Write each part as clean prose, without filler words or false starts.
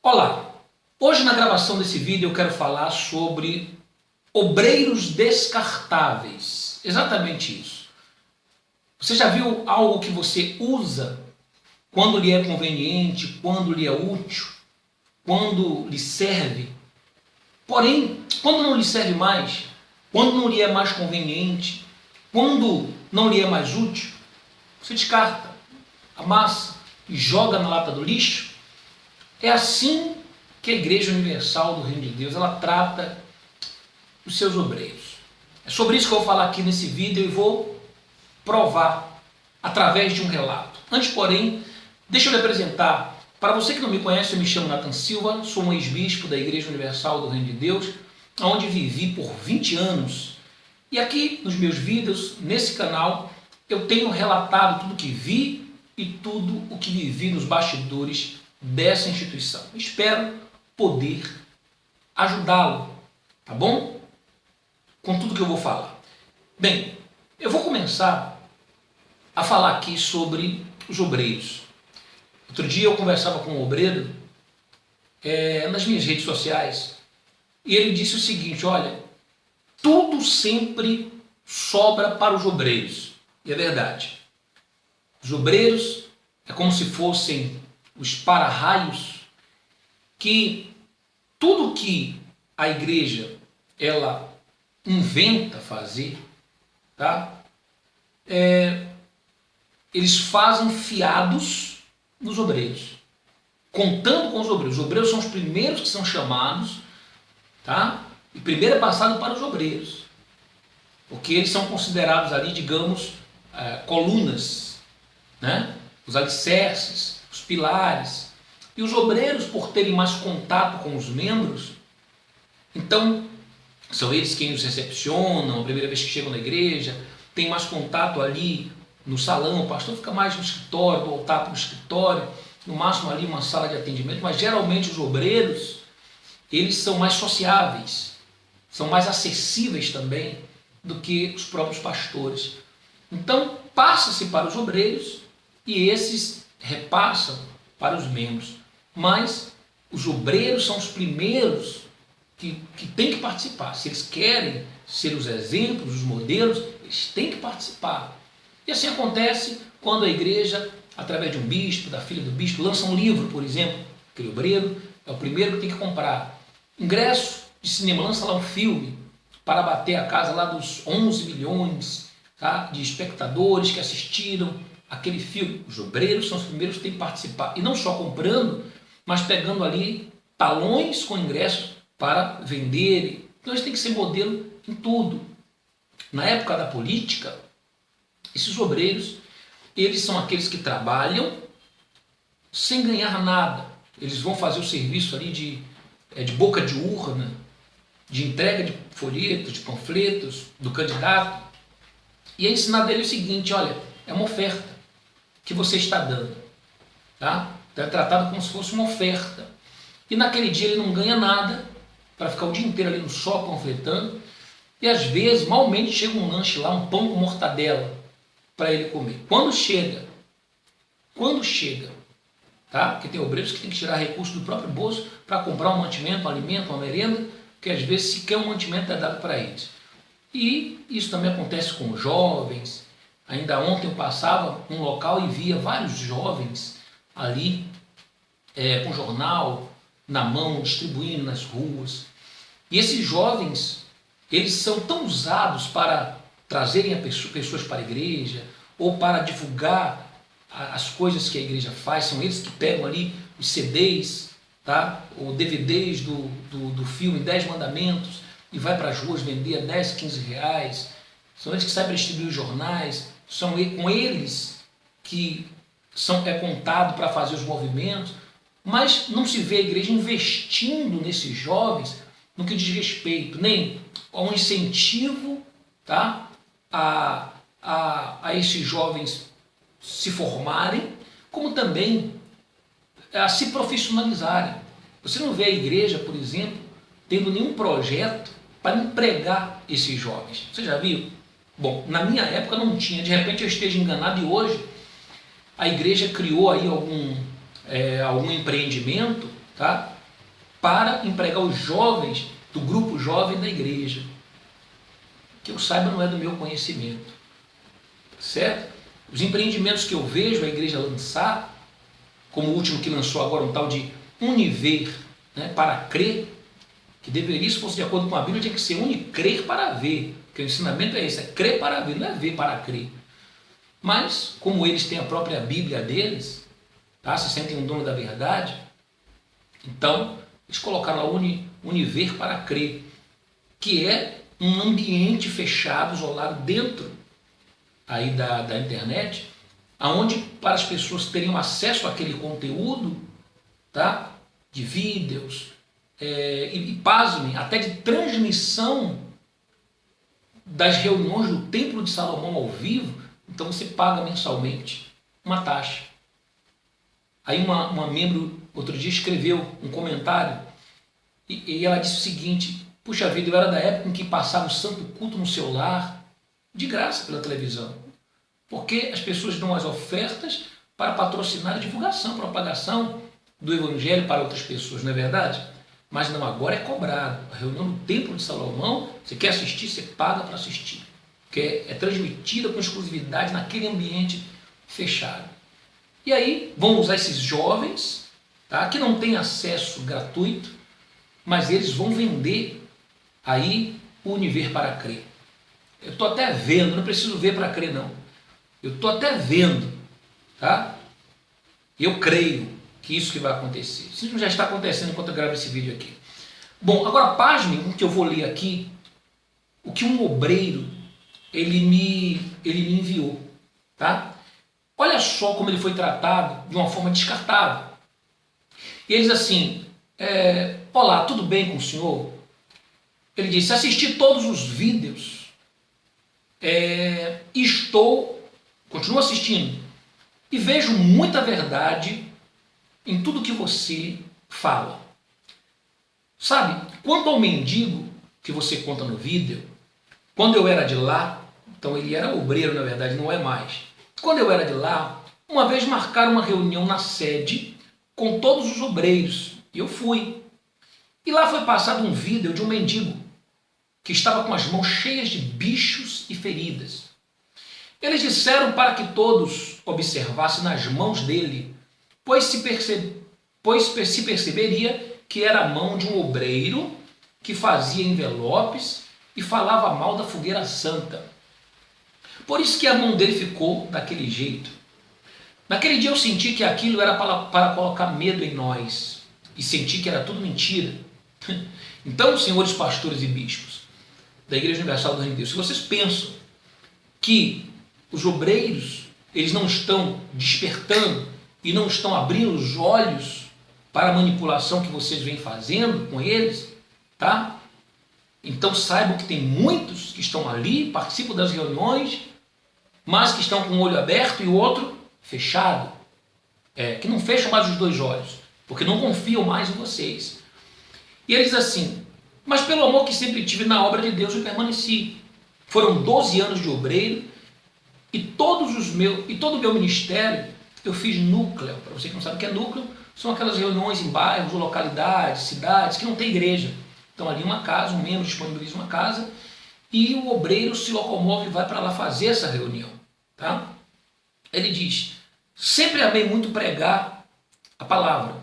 Olá, hoje na gravação desse vídeo eu quero falar sobre obreiros descartáveis, exatamente isso. Você já viu algo que você usa quando lhe é conveniente, quando lhe é útil, quando lhe serve, porém, quando não lhe serve mais, quando não lhe é mais conveniente, quando não lhe é mais útil, você descarta, amassa e joga na lata do lixo? É assim que a Igreja Universal do Reino de Deus ela trata os seus obreiros. É sobre isso que eu vou falar aqui nesse vídeo e vou provar através de um relato. Antes, porém, deixa eu lhe apresentar. Para você que não me conhece, eu me chamo Nathan Silva, sou um ex-bispo da Igreja Universal do Reino de Deus, onde vivi por 20 anos. E aqui nos meus vídeos, nesse canal, eu tenho relatado tudo o que vi e tudo o que vivi nos bastidores dessa instituição. Espero poder ajudá-lo, tá bom? Com tudo que eu vou falar. Bem, eu vou começar a falar aqui sobre os obreiros. Outro dia eu conversava com um obreiro nas minhas redes sociais e ele disse o seguinte: olha, tudo sempre sobra para os obreiros. E é verdade. Os obreiros é como se fossem os para-raios que tudo que a igreja ela inventa fazer, tá? Eles fazem fiados nos obreiros, contando com os obreiros. Os obreiros são os primeiros que são chamados, tá? E primeiro é passado para os obreiros, porque eles são considerados ali, digamos, colunas, né? Os alicerces, os pilares. E os obreiros, por terem mais contato com os membros, então são eles quem os recepcionam a primeira vez que chegam na igreja, tem mais contato ali no salão, o pastor fica mais no escritório, voltar para o escritório, no máximo ali uma sala de atendimento, mas geralmente os obreiros, eles são mais sociáveis, são mais acessíveis também do que os próprios pastores. Então passa-se para os obreiros e esses repassam para os membros. Mas os obreiros são os primeiros que têm que participar. Se eles querem ser os exemplos, os modelos, eles têm que participar. E assim acontece quando a igreja, através de um bispo, da filha do bispo, lança um livro, por exemplo. Aquele obreiro é o primeiro que tem que comprar. Ingresso de cinema, lança lá um filme para bater a casa lá dos 11 milhões, tá, de espectadores que assistiram aquele filme. Os obreiros são os primeiros que têm que participar. E não só comprando, mas pegando ali talões com ingressos para vender. Então eles têm que ser modelo em tudo. Na época da política, esses obreiros, eles são aqueles que trabalham sem ganhar nada. Eles vão fazer o serviço ali de boca de urna, de entrega de folhetos, de panfletos do candidato. E é ensinado a ele o seguinte: olha, é uma oferta que você está dando, tá? Então é tratado como se fosse uma oferta. E naquele dia ele não ganha nada para ficar o dia inteiro ali no sol panfletando. E às vezes, malmente, chega um lanche lá, um pão com mortadela para ele comer. Quando chega, tá? Porque tem obreiros que tem que tirar recursos do próprio bolso para comprar um mantimento, um alimento, uma merenda, que às vezes sequer um mantimento é dado para eles. E isso também acontece com jovens. Ainda ontem eu passava num local e via vários jovens ali com jornal na mão, distribuindo nas ruas. E esses jovens, eles são tão usados para trazerem pessoas para a igreja ou para divulgar as coisas que a igreja faz. São eles que pegam ali os CDs, tá? Ou DVDs do filme 10 Mandamentos e vai para as ruas vender a 10, 15 reais. São eles que sabem distribuir os jornais. São com eles que é contado para fazer os movimentos. Mas não se vê a igreja investindo nesses jovens no que diz respeito nem a um incentivo, tá, a esses jovens se formarem, como também a se profissionalizarem. Você não vê a igreja, por exemplo, tendo nenhum projeto para empregar esses jovens. Você já viu? Bom, na minha época não tinha. De repente eu esteja enganado e hoje a igreja criou aí algum empreendimento tá? Para empregar os jovens do grupo jovem da igreja. Que eu saiba, não é do meu conhecimento, certo? Os empreendimentos que eu vejo a igreja lançar, como o último que lançou agora, um tal de Univer, né, para crer, que deveria, se fosse de acordo com a Bíblia, tinha que ser unicrer para ver, porque o ensinamento é esse, é crer para ver, não é ver para crer. Mas, como eles têm a própria Bíblia deles, tá, se sentem um dono da verdade, então eles colocaram lá Univer para crer, que é um ambiente fechado, isolado dentro aí da internet, aonde para as pessoas teriam acesso àquele conteúdo, tá, de vídeos, e pasmem, até de transmissão das reuniões do Templo de Salomão ao vivo. Então você paga mensalmente uma taxa. Aí uma membro outro dia escreveu um comentário e ela disse o seguinte: puxa vida, eu era da época em que passava o santo culto no celular, de graça pela televisão, porque as pessoas dão as ofertas para patrocinar a divulgação, propagação do evangelho para outras pessoas, não é verdade? Mas não, agora é cobrado. A reunião no Templo de Salomão, você quer assistir, você paga para assistir, porque é transmitida com exclusividade naquele ambiente fechado. E aí vão usar esses jovens, tá, que não têm acesso gratuito, mas eles vão vender aí o Univer para crer. Eu estou até vendo, não preciso ver para crer não. Eu estou até vendo, tá? Eu creio que isso que vai acontecer. Isso já está acontecendo enquanto eu gravo esse vídeo aqui. Bom, agora pasmem o que eu vou ler aqui, o que um obreiro ele me enviou, tá? Olha só como ele foi tratado de uma forma descartável. E ele diz assim: olá, tudo bem com o senhor? Ele disse: assisti todos os vídeos e continuo assistindo e vejo muita verdade em tudo que você fala. Sabe, quanto ao mendigo que você conta no vídeo, quando eu era de lá, então ele era obreiro na verdade, não é mais. Quando eu era de lá, uma vez marcaram uma reunião na sede com todos os obreiros, e eu fui. E lá foi passado um vídeo de um mendigo que estava com as mãos cheias de bichos e feridas. Eles disseram para que todos observassem nas mãos dele, pois se perceberia que era a mão de um obreiro que fazia envelopes e falava mal da fogueira santa. Por isso que a mão dele ficou daquele jeito. Naquele dia eu senti que aquilo era para colocar medo em nós, e senti que era tudo mentira. Então, senhores pastores e bispos da Igreja Universal do Reino de Deus, se vocês pensam que os obreiros eles não estão despertando e não estão abrindo os olhos para a manipulação que vocês vêm fazendo com eles, tá? Então saibam que tem muitos que estão ali, participam das reuniões, mas que estão com o olho aberto e o outro fechado, que não fecham mais os dois olhos, porque não confiam mais em vocês. E ele diz assim: mas pelo amor que sempre tive na obra de Deus eu permaneci. Foram 12 anos de obreiro e todo o meu ministério eu fiz núcleo. Para você que não sabe o que é núcleo, são aquelas reuniões em bairros, localidades, cidades que não tem igreja. Então ali uma casa, um membro disponibiliza uma casa e o obreiro se locomove e vai para lá fazer essa reunião, tá? Ele diz: sempre amei muito pregar a palavra,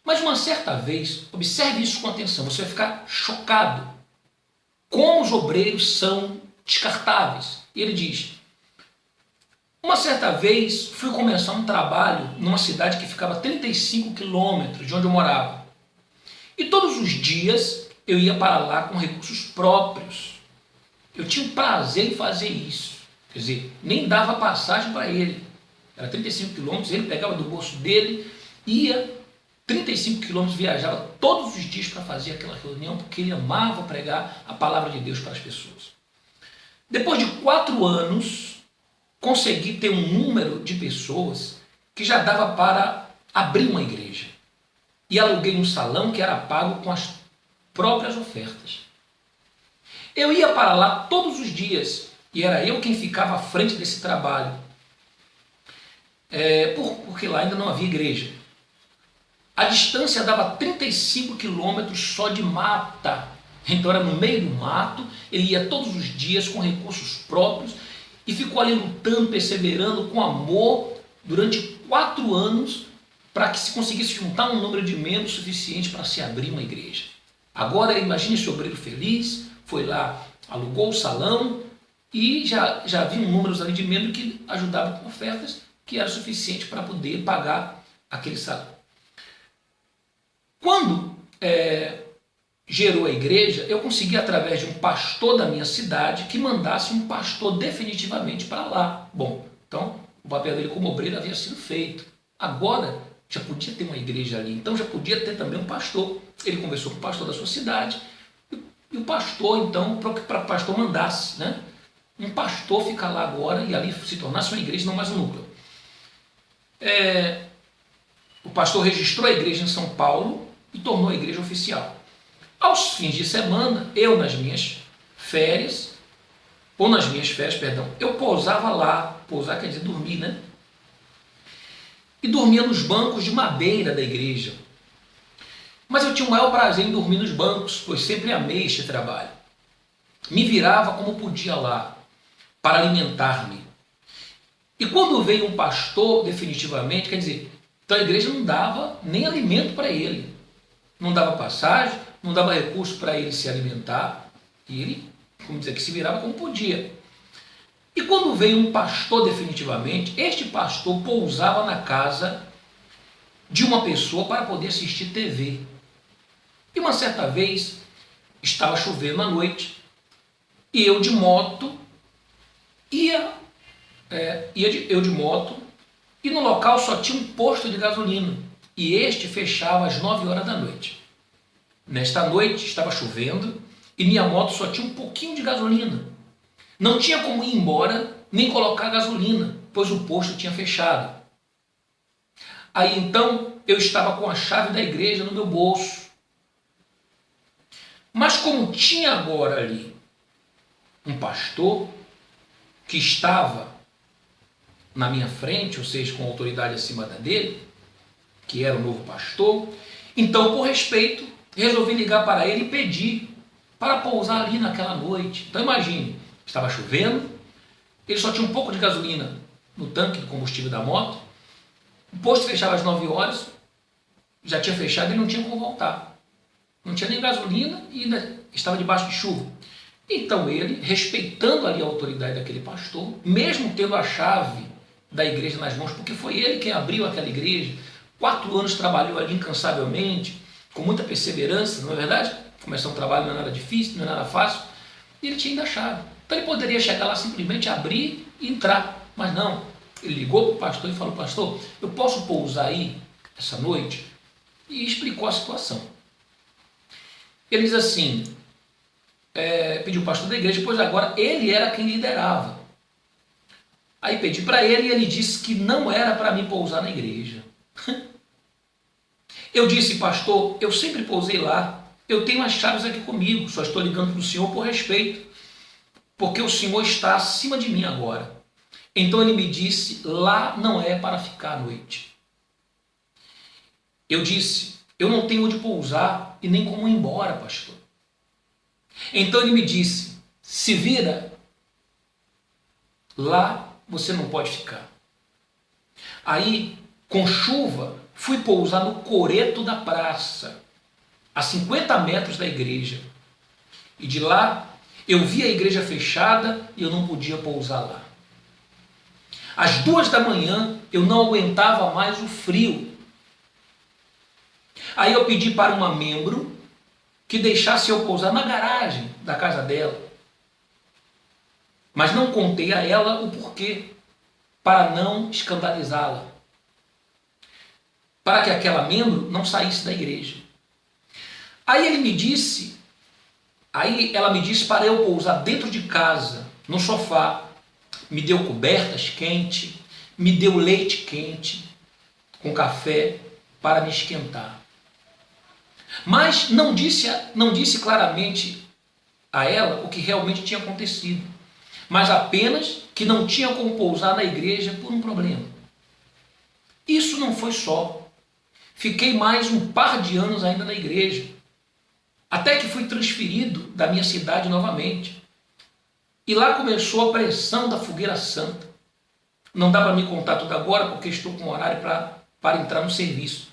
mas uma certa vez, observe isso com atenção, você vai ficar chocado como os obreiros são descartáveis. E ele diz: uma certa vez fui começar um trabalho numa cidade que ficava a 35 quilômetros de onde eu morava. E todos os dias eu ia para lá com recursos próprios. Eu tinha um prazer em fazer isso. Quer dizer, nem dava passagem para ele. Era 35 quilômetros, ele pegava do bolso dele, ia 35 quilômetros, viajava todos os dias para fazer aquela reunião, porque ele amava pregar a palavra de Deus para as pessoas. Depois de 4 anos, consegui ter um número de pessoas que já dava para abrir uma igreja. E aluguei um salão que era pago com as próprias ofertas. Eu ia para lá todos os dias e era eu quem ficava à frente desse trabalho. Porque lá ainda não havia igreja. A distância dava 35 quilômetros só de mata. Então era no meio do mato, ele ia todos os dias com recursos próprios e ficou ali lutando, perseverando com amor durante 4 anos para que se conseguisse juntar um número de membros suficiente para se abrir uma igreja. Agora imagine esse obreiro feliz, foi lá, alugou o salão e já havia números ali de membros que ajudavam com ofertas que era suficiente para poder pagar aquele salão. Quando gerou a igreja, eu consegui através de um pastor da minha cidade que mandasse um pastor definitivamente para lá. Bom, então o papel dele como obreiro havia sido feito. Agora já podia ter uma igreja ali, então já podia ter também um pastor. Ele conversou com o pastor da sua cidade e o pastor, então, para o pastor mandasse, né? Um pastor ficar lá agora e ali se tornasse uma igreja, não mais um núcleo. O pastor registrou a igreja em São Paulo e tornou a igreja oficial. Aos fins de semana, eu nas minhas férias, eu pousava lá, pousar quer dizer dormir, né? E dormia nos bancos de madeira da igreja. Mas eu tinha o maior prazer em dormir nos bancos, pois sempre amei este trabalho. Me virava como podia lá, para alimentar-me. E quando veio um pastor, definitivamente, quer dizer, então a igreja não dava nem alimento para ele. Não dava passagem, não dava recurso para ele se alimentar. E ele, como dizer, que se virava como podia. E quando veio um pastor definitivamente, este pastor pousava na casa de uma pessoa para poder assistir TV. E uma certa vez, estava chovendo à noite, e eu de moto, e no local só tinha um posto de gasolina, e este fechava às 9 horas da noite. Nesta noite estava chovendo, e minha moto só tinha um pouquinho de gasolina. Não tinha como ir embora, nem colocar gasolina, pois o posto tinha fechado. Aí então eu estava com a chave da igreja no meu bolso. Mas como tinha agora ali um pastor que estava na minha frente, ou seja, com autoridade acima da dele, que era o novo pastor, então por respeito resolvi ligar para ele e pedir para pousar ali naquela noite. Então imagine, estava chovendo, ele só tinha um pouco de gasolina no tanque do combustível da moto, o posto fechava às 9 horas, já tinha fechado e não tinha como voltar. Não tinha nem gasolina e ainda estava debaixo de chuva. Então ele, respeitando ali a autoridade daquele pastor, mesmo tendo a chave da igreja nas mãos, porque foi ele quem abriu aquela igreja, 4 anos trabalhou ali incansavelmente, com muita perseverança, não é verdade? Começar um trabalho não é nada difícil, não é nada fácil, e ele tinha ainda a chave. Então ele poderia chegar lá simplesmente abrir e entrar, mas não. Ele ligou para o pastor e falou: pastor, eu posso pousar aí essa noite? E explicou a situação. Ele diz assim, pediu o pastor da igreja, pois agora ele era quem liderava. Aí pedi para ele e ele disse que não era para mim pousar na igreja. Eu disse: pastor, eu sempre pousei lá, eu tenho as chaves aqui comigo, só estou ligando para o senhor por respeito, porque o senhor está acima de mim agora. Então ele me disse: lá não é para ficar à noite. Eu disse: eu não tenho onde pousar e nem como ir embora, pastor. Então ele me disse: se vira, lá você não pode ficar. Aí, com chuva, fui pousar no coreto da praça, a 50 metros da igreja. E de lá, eu vi a igreja fechada e eu não podia pousar lá. Às 2 da manhã, eu não aguentava mais o frio. Aí eu pedi para uma membro que deixasse eu pousar na garagem da casa dela. Mas não contei a ela o porquê, para não escandalizá-la. Para que aquela membro não saísse da igreja. Aí ela me disse para eu pousar dentro de casa, no sofá. Me deu cobertas quentes, me deu leite quente, com café, para me esquentar. Mas não disse claramente a ela o que realmente tinha acontecido, mas apenas que não tinha como pousar na igreja por um problema. Isso não foi só. Fiquei mais um par de anos ainda na igreja, até que fui transferido da minha cidade novamente. E lá começou a pressão da fogueira santa. Não dá para me contar tudo agora, porque estou com horário para entrar no serviço.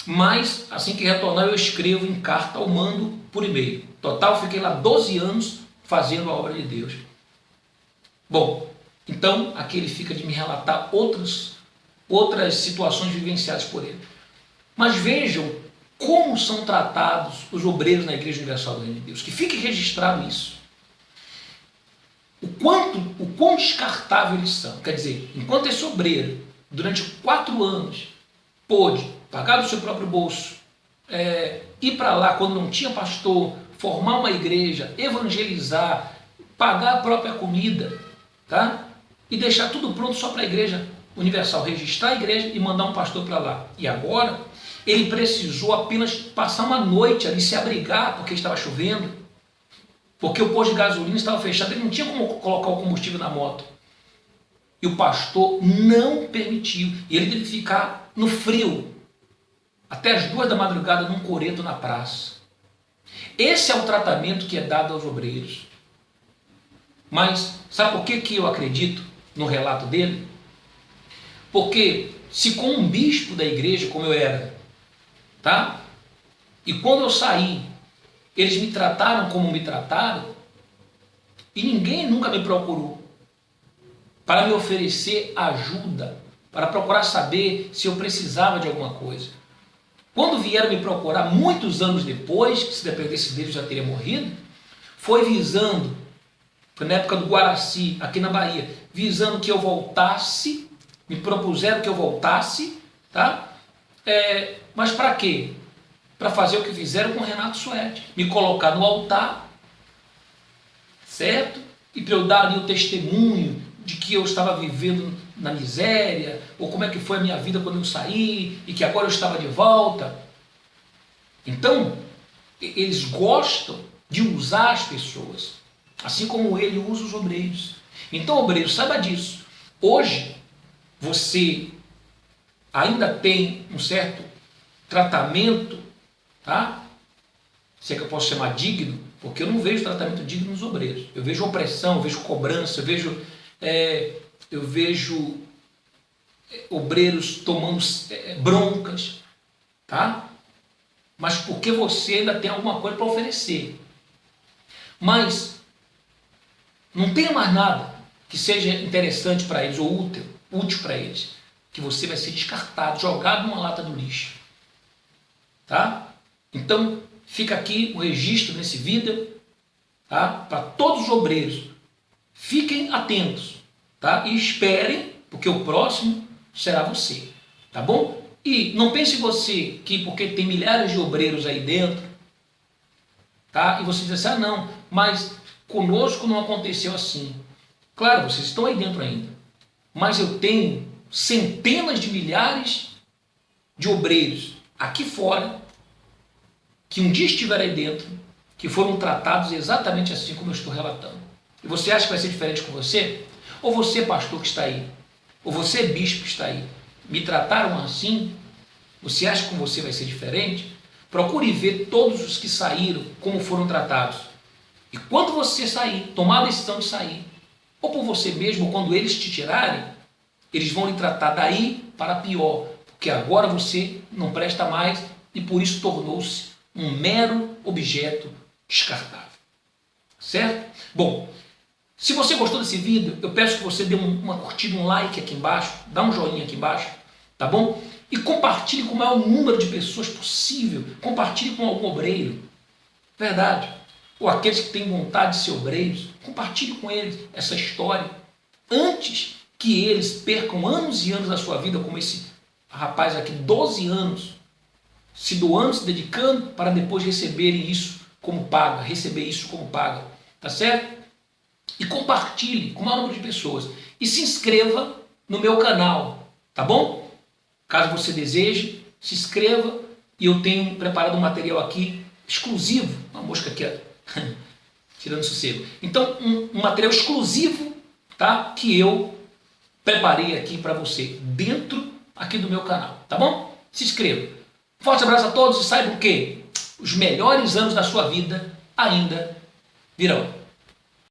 Mas, assim que retornar, eu escrevo em carta ou mando por e-mail. Total, fiquei lá 12 anos fazendo a obra de Deus. Bom, então aqui ele fica de me relatar outras situações vivenciadas por ele. Mas vejam como são tratados os obreiros na Igreja Universal do Reino de Deus. Que fique registrado isso. O quão descartável eles são. Quer dizer, enquanto esse obreiro, durante 4 anos, pôde pagar do seu próprio bolso, ir para lá quando não tinha pastor, formar uma igreja, evangelizar, pagar a própria comida, tá? E deixar tudo pronto só para a Igreja Universal, registrar a igreja e mandar um pastor para lá. E agora, ele precisou apenas passar uma noite ali, se abrigar, porque estava chovendo, porque o posto de gasolina estava fechado, ele não tinha como colocar o combustível na moto. E o pastor não permitiu, e ele teve que ficar no frio, até as 2 da madrugada, num coreto na praça. Esse é o tratamento que é dado aos obreiros. Mas sabe por que eu acredito no relato dele? Porque se com um bispo da igreja, como eu era, tá? E quando eu saí, eles me trataram como me trataram, e ninguém nunca me procurou para me oferecer ajuda, para procurar saber se eu precisava de alguma coisa. Quando vieram me procurar, muitos anos depois, que se dependesse deles já teria morrido, foi visando, foi na época do Guaraci, aqui na Bahia, visando que eu voltasse, me propuseram que eu voltasse, tá? Mas para quê? Para fazer o que fizeram com o Renato Suete, me colocar no altar, certo? E para eu dar ali o testemunho de que eu estava vivendo na miséria, ou como é que foi a minha vida quando eu saí, e que agora eu estava de volta. Então, eles gostam de usar as pessoas, assim como ele usa os obreiros. Então, obreiro, saiba disso. Hoje, você ainda tem um certo tratamento, tá? Se é que eu posso chamar digno, porque eu não vejo tratamento digno nos obreiros. Eu vejo opressão, eu vejo cobrança, eu vejo obreiros tomando broncas, tá? Mas porque você ainda tem alguma coisa para oferecer. Mas não tenha mais nada que seja interessante para eles ou útil para eles, que você vai ser descartado, jogado numa lata do lixo, tá? Então fica aqui o registro nesse vídeo, tá? Para todos os obreiros, fiquem atentos, tá? E esperem, porque o próximo será você, tá bom? E não pense você que porque tem milhares de obreiros aí dentro, tá? E você diz assim, não, mas conosco não aconteceu assim. Claro, vocês estão aí dentro ainda, mas eu tenho centenas de milhares de obreiros aqui fora, que um dia estiveram aí dentro, que foram tratados exatamente assim como eu estou relatando. E você acha que vai ser diferente com você? Ou você, pastor que está aí, ou você, bispo que está aí, me trataram assim? Você acha que com você vai ser diferente? Procure ver todos os que saíram, como foram tratados. E quando você sair, tomar a decisão de sair, ou por você mesmo, ou quando eles te tirarem, eles vão lhe tratar daí para pior, porque agora você não presta mais e por isso tornou-se um mero objeto descartável. Certo? Bom, se você gostou desse vídeo, eu peço que você dê uma curtida, um like aqui embaixo, dá um joinha aqui embaixo, tá bom? E compartilhe com o maior número de pessoas possível, compartilhe com algum obreiro, verdade? Ou aqueles que têm vontade de ser obreiros, compartilhe com eles essa história, antes que eles percam anos e anos da sua vida, como esse rapaz aqui, 12 anos, se doando, se dedicando, para depois receberem isso como paga, receber isso como paga, tá certo? E compartilhe com o maior número de pessoas. E se inscreva no meu canal, tá bom? Caso você deseje, se inscreva, e eu tenho preparado um material aqui exclusivo, uma mosca aqui, ó, tirando sossego. Então, um material exclusivo, tá? Que eu preparei aqui para você, dentro aqui do meu canal, tá bom? Se inscreva. Forte abraço a todos e saibam que os melhores anos da sua vida ainda virão.